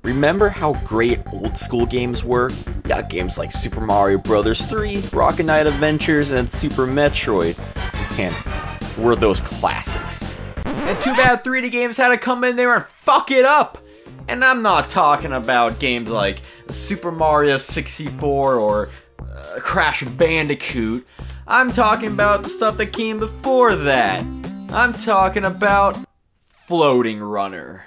Remember how great old school games were? You got games like Super Mario Bros. 3, Rocket Knight Adventures, and Super Metroid. Man, were those classics. And too bad 3D games had to come in there and fuck it up! And I'm not talking about games like Super Mario 64 or Crash Bandicoot. I'm talking about the stuff that came before that. I'm talking about Floating Runner.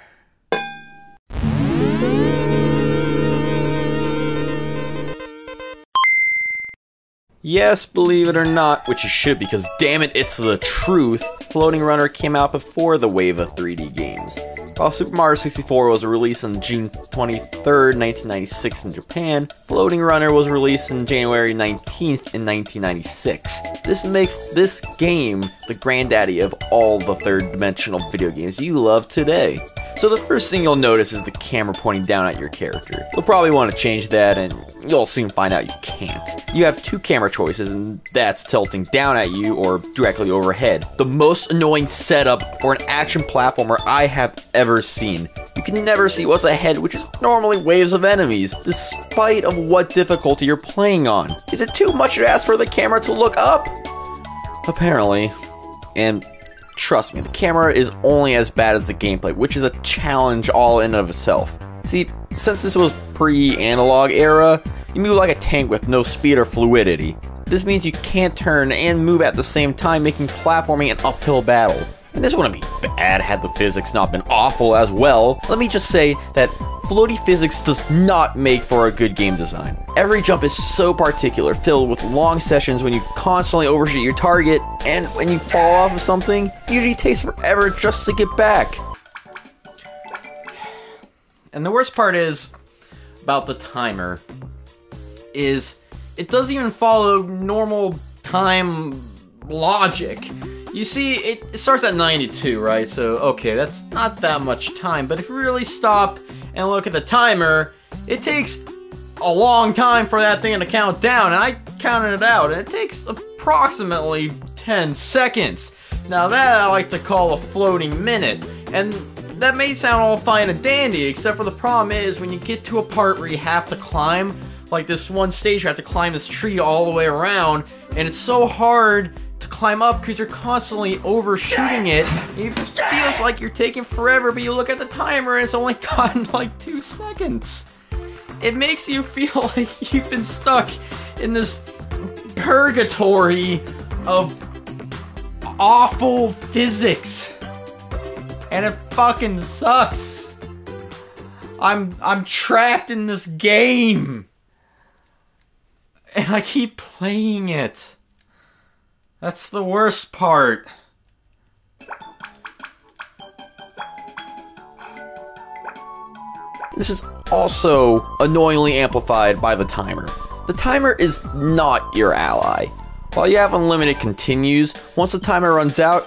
Yes, believe it or not, which you should because damn it, it's the truth, Floating Runner came out before the wave of 3D games. While Super Mario 64 was released on June 23rd, 1996 in Japan, Floating Runner was released on January 19th in 1996. This makes this game the granddaddy of all the third-dimensional video games you love today. So the first thing you'll notice is the camera pointing down at your character. You'll probably want to change that, and you'll soon find out you can't. You have two camera choices, and that's tilting down at you or directly overhead. The most annoying setup for an action platformer I have ever seen. You can never see what's ahead, which is normally waves of enemies, despite of what difficulty you're playing on. Is it too much to ask for the camera to look up? Apparently. And trust me, the camera is only as bad as the gameplay, which is a challenge all in and of itself. See, since this was pre-analog era, you move like a tank with no speed or fluidity. This means you can't turn and move at the same time, making platforming an uphill battle. And this wouldn't be bad had the physics not been awful as well. Let me just say that floaty physics does not make for a good game design. Every jump is so particular, filled with long sessions when you constantly overshoot your target, and when you fall off of something, it usually takes forever just to get back. And the worst part is, about the timer, is it doesn't even follow normal time logic. You see, it starts at 92, right? So, okay, that's not that much time, but if you really stop and look at the timer, it takes a long time for that thing to count down, and I counted it out, and it takes approximately 10 seconds. Now that I like to call a floating minute, and that may sound all fine and dandy, except for the problem is when you get to a part where you have to climb, like this one stage you have to climb this tree all the way around, and it's so hard to climb up because you're constantly overshooting it. It feels like you're taking forever, but you look at the timer and it's only gotten like 2 seconds. It makes you feel like you've been stuck in this purgatory of awful physics. And it fucking sucks. I'm trapped in this game. And I keep playing it. That's the worst part. This is also annoyingly amplified by the timer. The timer is not your ally. While you have unlimited continues, once the timer runs out,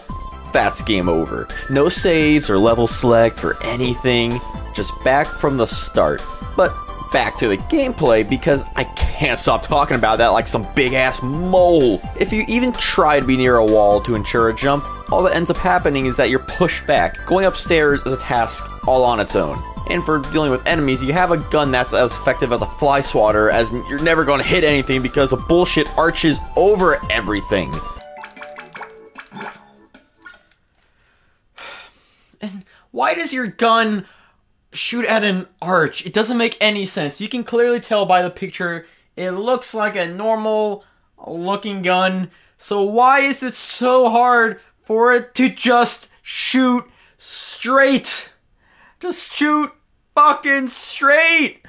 that's game over. No saves or level select or anything, just back from the start. But back to the gameplay, because I can't stop talking about that like some big ass mole. If you even try to be near a wall to ensure a jump, all that ends up happening is that you're pushed back. Going upstairs is a task all on its own. And for dealing with enemies, you have a gun that's as effective as a fly swatter, as you're never going to hit anything because the bullshit arches over everything. And why does your gun shoot at an arch? It doesn't make any sense. You can clearly tell by the picture it looks like a normal looking gun. So why is it so hard for it to just shoot straight? Just shoot fucking straight.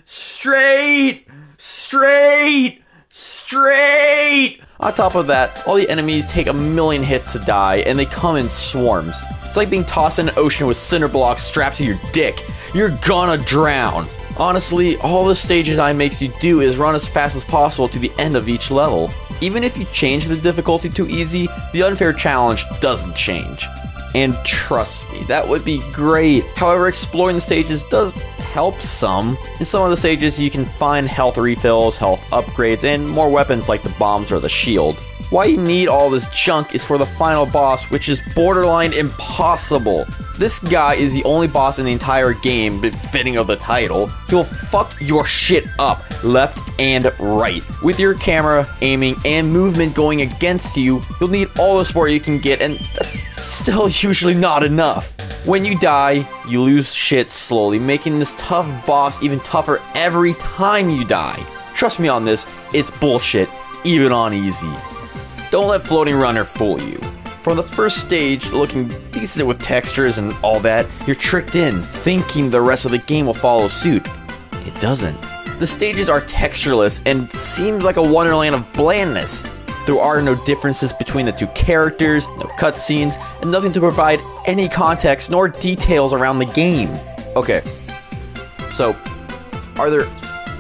Straight. Straight. Straight. On top of that, all the enemies take a million hits to die, and they come in swarms. It's like being tossed in an ocean with cinder blocks strapped to your dick. You're gonna drown. Honestly, all the stage design makes you do is run as fast as possible to the end of each level. Even if you change the difficulty to easy, the unfair challenge doesn't change. And trust me, that would be great. However, exploring the stages does help some. In some of the stages, you can find health refills, health upgrades, and more weapons like the bombs or the shield. Why you need all this junk is for the final boss, which is borderline impossible. This guy is the only boss in the entire game, befitting of the title. He'll fuck your shit up, left and right. With your camera, aiming, and movement going against you, you'll need all the support you can get, and that's still usually not enough. When you die, you lose shit slowly, making this tough boss even tougher every time you die. Trust me on this, it's bullshit, even on easy. Don't let Floating Runner fool you. From the first stage, looking decent with textures and all that, you're tricked in, thinking the rest of the game will follow suit. It doesn't. The stages are textureless and seems like a wonderland of blandness. There are no differences between the two characters, no cutscenes, and nothing to provide any context nor details around the game. Okay, so are there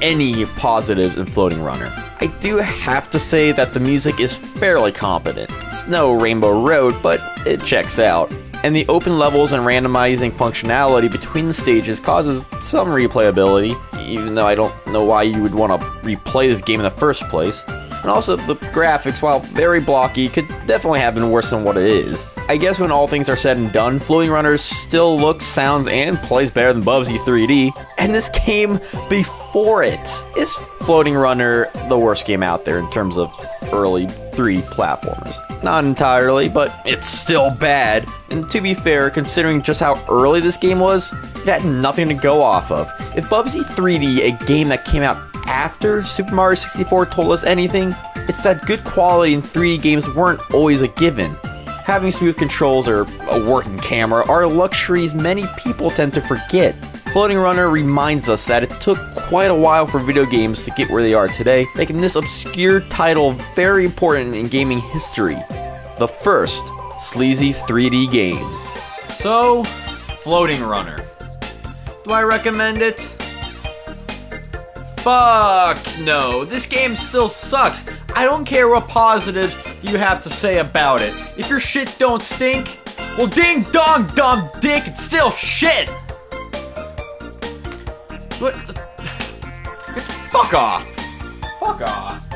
any positives in Floating Runner? I do have to say that the music is fairly competent. It's no Rainbow Road, but it checks out. And the open levels and randomizing functionality between the stages causes some replayability, even though I don't know why you would want to replay this game in the first place. And also, the graphics, while very blocky, could definitely have been worse than what it is. I guess when all things are said and done, Floating Runner still looks, sounds, and plays better than Bubsy 3D, and this came before it. Is Floating Runner the worst game out there in terms of early 3D platformers? Not entirely, but it's still bad. And to be fair, considering just how early this game was, it had nothing to go off of. If Bubsy 3D, a game that came out after Super Mario 64, told us anything, it's that good quality in 3D games weren't always a given. Having smooth controls or a working camera are luxuries many people tend to forget. Floating Runner reminds us that it took quite a while for video games to get where they are today, making this obscure title very important in gaming history. The first sleazy 3D game. So, Floating Runner. Do I recommend it? Fuck no, this game still sucks. I don't care what positives you have to say about it. If your shit don't stink, well ding dong dumb dick, it's still shit. What? Fuck off. Fuck off.